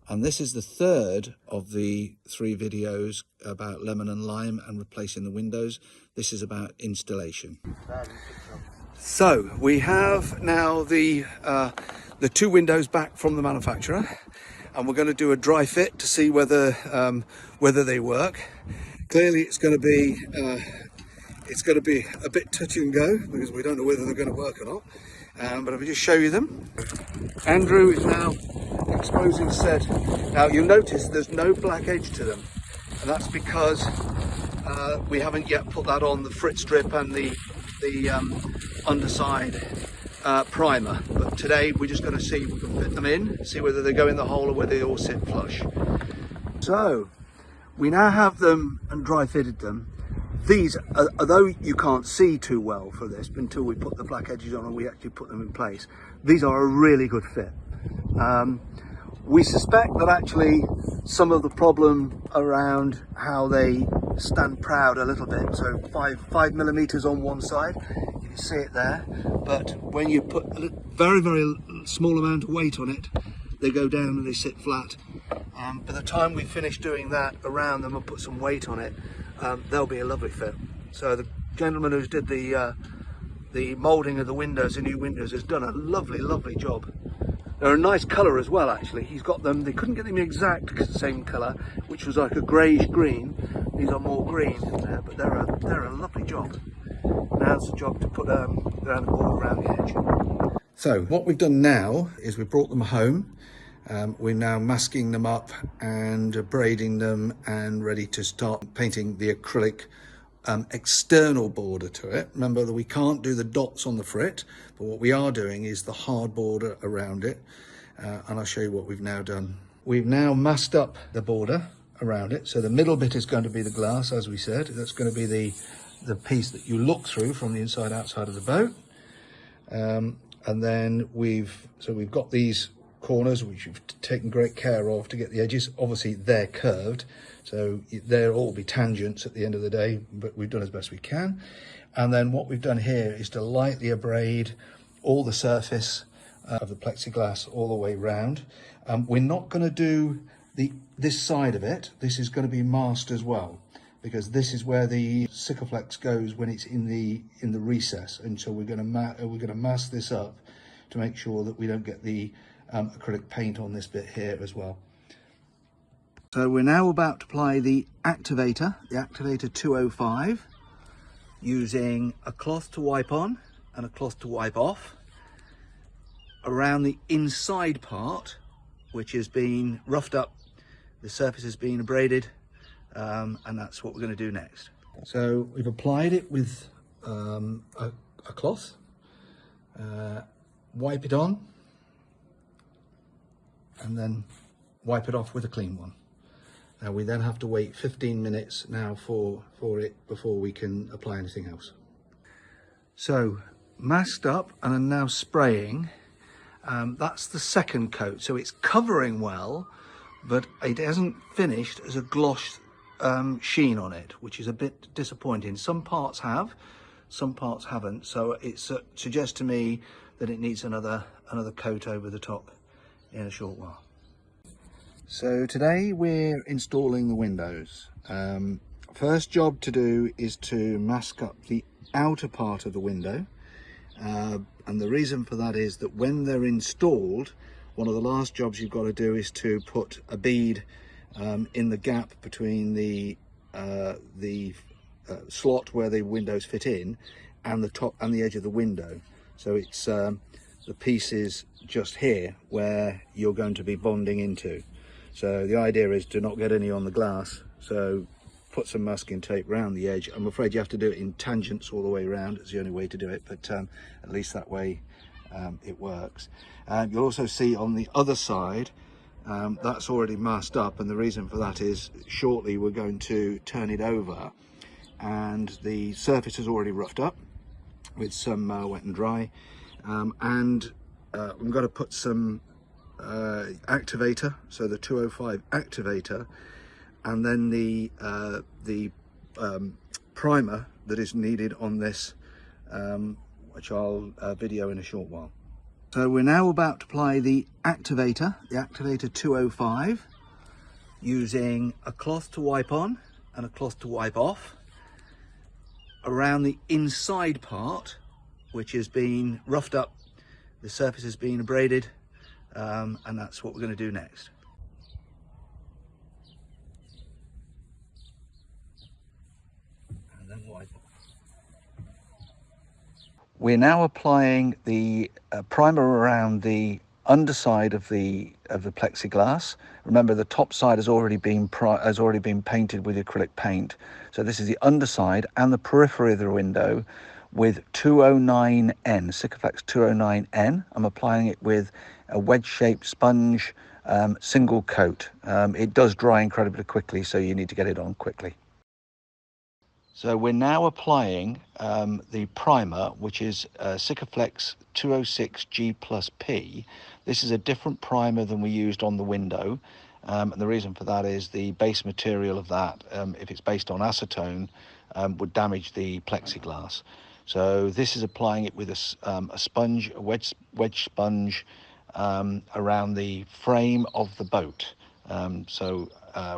And this is the third of the 3 videos about lemon and lime and replacing the windows. This is about installation. So we have now the 2 windows back from the manufacturer, and we're going to do a dry fit to see whether they work. Clearly it's going to be a bit touch and go because we don't know whether they're going to work or not. But if I just show you them, Andrew is now exposing set. Now you'll notice there's no black edge to them, and that's because we haven't yet put that on the frit strip and the underside primer. But today we're just going to see if we can fit them in, see whether they go in the hole or whether they all sit flush. So we now have them and dry fitted them. These, although you can't see too well for this until we put the black edges on and we actually put them in place, these are a really good fit. We suspect that actually some of the problem around how they stand proud a little bit, so 5 millimeters on one side, you can see it there, but when you put a very, very small amount of weight on it, they go down and they sit flat. By the time we finish doing that around them and put some weight on it, they'll be a lovely fit. So the gentleman who did the moulding of the windows, the new windows, has done a lovely job. They're a nice colour as well, actually. He's got them, they couldn't get them exact same colour, which was like a greyish green. These are more green in there, but they're a lovely job. Now it's the job to put around the border, around the edge. So what we've done now is we've brought them home. We're now masking them up and braiding them and ready to start painting the acrylic external border to it. Remember that we can't do the dots on the frit, but what we are doing is the hard border around it, and I'll show you what we've now done. We've now masked up the border around it, so the middle bit is going to be the glass, as we said. That's going to be the piece that you look through from the inside outside of the boat, and then we've got these corners which we've taken great care of to get the edges. Obviously they're curved, so they'll all be tangents at the end of the day, but we've done as best we can. And then what we've done here is to lightly abrade all the surface of the plexiglass all the way round. We're not going to do this side of it. This is going to be masked as well, because this is where the Sikaflex goes when it's in the recess, and so we're going to mask this up to make sure that we don't get the acrylic paint on this bit here as well. So we're now about to apply the activator 205, using a cloth to wipe on and a cloth to wipe off around the inside part, which has been roughed up. The surface has been abraded, and that's what we're going to do next. So we've applied it with a cloth, wipe it on, and then wipe it off with a clean one. Now we then have to wait 15 minutes now for it before we can apply anything else. So masked up and I'm now spraying. That's the second coat, so it's covering well, but it hasn't finished as a gloss sheen on it, which is a bit disappointing. Some parts have, some parts haven't, so it suggests to me that it needs another coat over the top in a short while. So today we're installing the windows. First job to do is to mask up the outer part of the window, and the reason for that is that when they're installed, one of the last jobs you've got to do is to put a bead in the gap between the slot where the windows fit in and the top and the edge of the window. So it's the pieces just here where you're going to be bonding into. So the idea is to not get any on the glass, so put some masking tape around the edge. I'm afraid you have to do it in tangents all the way around. It's the only way to do it, but at least that way it works. You'll also see on the other side that's already masked up, and the reason for that is shortly we're going to turn it over and the surface is already roughed up with some wet and dry, and I'm going to put some activator, so the 205 activator, and then the primer that is needed on this, which I'll video in a short while. So we're now about to apply the activator 205, using a cloth to wipe on and a cloth to wipe off around the inside part, which has been roughed up. The surface has been abraded, and that's what we're going to do next. And then wipe off. We're now applying the primer around the underside of the plexiglass. Remember, the top side has already been painted with acrylic paint. So this is the underside and the periphery of the window with 209N, Sikaflex 209N. I'm applying it with a wedge-shaped sponge single coat. It does dry incredibly quickly, so you need to get it on quickly. So we're now applying the primer, which is Sikaflex 206G plus P. This is a different primer than we used on the window. And the reason for that is the base material of that, if it's based on acetone, would damage the plexiglass. So this is applying it with a sponge, a wedge sponge around the frame of the boat.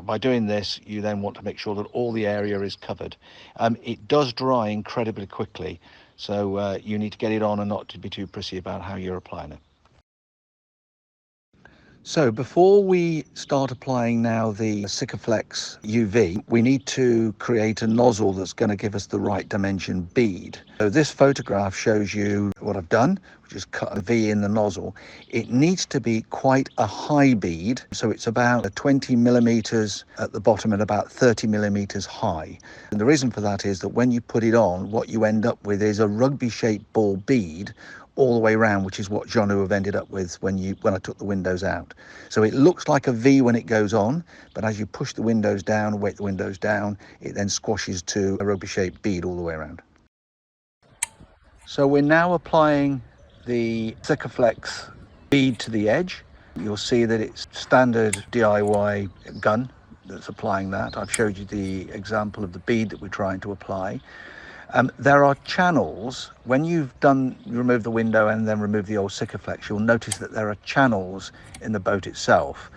By doing this, you then want to make sure that all the area is covered. It does dry incredibly quickly, so you need to get it on and not to be too prissy about how you're applying it. So before we start applying now the Sikaflex UV, we need to create a nozzle that's going to give us the right dimension bead. So this photograph shows you what I've done, which is cut a V in the nozzle. It needs to be quite a high bead, so it's about 20 millimeters at the bottom and about 30 millimeters high. And the reason for that is that when you put it on, what you end up with is a rugby-shaped ball bead all the way around, which is what Jeanneau have ended up with when I took the windows out. So it looks like a V when it goes on, but as you push the windows down and weight the windows down, it then squashes to a rugby-shaped bead all the way around. So we're now applying the Sikaflex bead to the edge. You'll see that it's standard DIY gun that's applying that. I've showed you the example of the bead that we're trying to apply. There are channels. When you've removed the window and then remove the old Sikaflex, you'll notice that there are channels in the boat itself.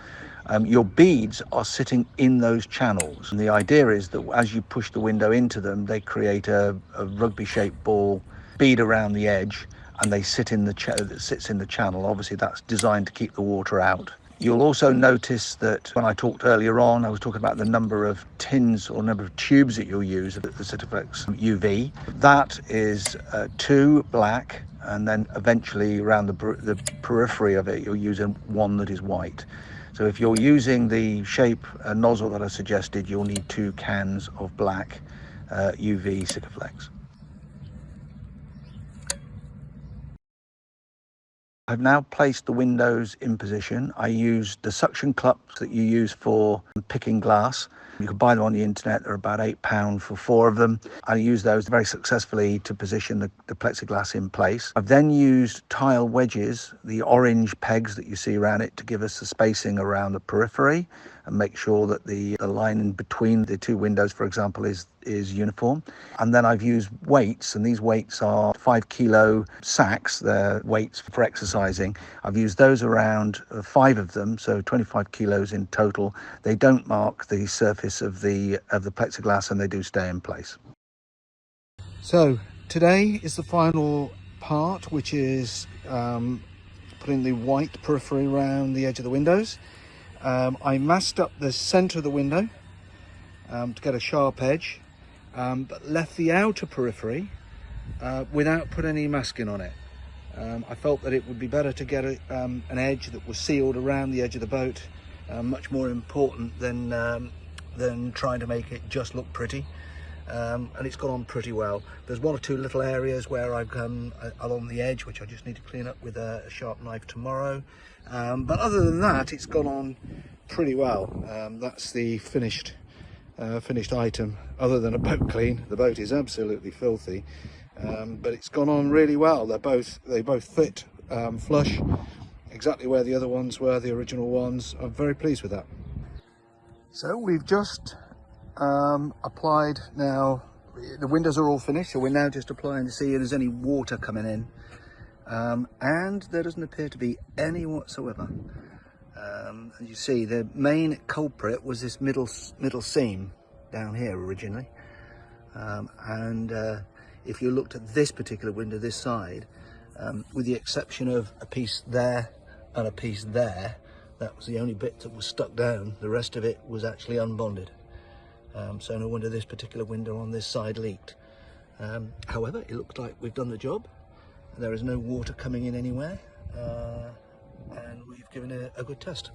Your beads are sitting in those channels, and the idea is that as you push the window into them, they create a rugby-shaped ball bead around the edge, and they sit in that sits in the channel. Obviously, that's designed to keep the water out. You'll also notice that when I talked earlier on, I was talking about the number of tins or number of tubes that you'll use of the Sikaflex UV. That is 2 black, and then eventually around the periphery of it, you'll use one that is white. So if you're using the shape nozzle that I suggested, you'll need 2 cans of black UV Sikaflex. I've now placed the windows in position. I used the suction cups that you use for picking glass. You can buy them on the internet. They're about £8 for 4 of them. I used those very successfully to position the plexiglass in place. I've then used tile wedges, the orange pegs that you see around it, to give us the spacing around the periphery and make sure that the line in between the 2 windows, for example, is uniform. And then I've used weights, and these weights are 5 kilo sacks. They're weights for exercising. I've used those around 5 of them, so 25 kilos in total. They don't mark the surface of the plexiglass, and they do stay in place. So today is the final part, which is putting the white periphery around the edge of the windows. I masked up the center of the window to get a sharp edge, but left the outer periphery without putting any masking on it. I felt that it would be better to get an edge that was sealed around the edge of the boat, much more important than trying to make it just look pretty. And it's gone on pretty well. There's 1 or 2 little areas where I've come along the edge, which I just need to clean up with a sharp knife tomorrow. But other than that, it's gone on pretty well. That's the finished item. Other than a boat clean, the boat is absolutely filthy, but it's gone on really well. They both fit flush, exactly where the other ones were, the original ones. I'm very pleased with that. So we've just applied now. The windows are all finished, so we're now just applying to see if there's any water coming in. and there doesn't appear to be any whatsoever. As you see, the main culprit was this middle seam down here originally, and if you looked at this particular window this side, with the exception of a piece there and a piece there, that was the only bit that was stuck down. The rest of it was actually unbonded. So no wonder this particular window on this side leaked. However, it looks like we've done the job. There is no water coming in anywhere, and we've given it a good test.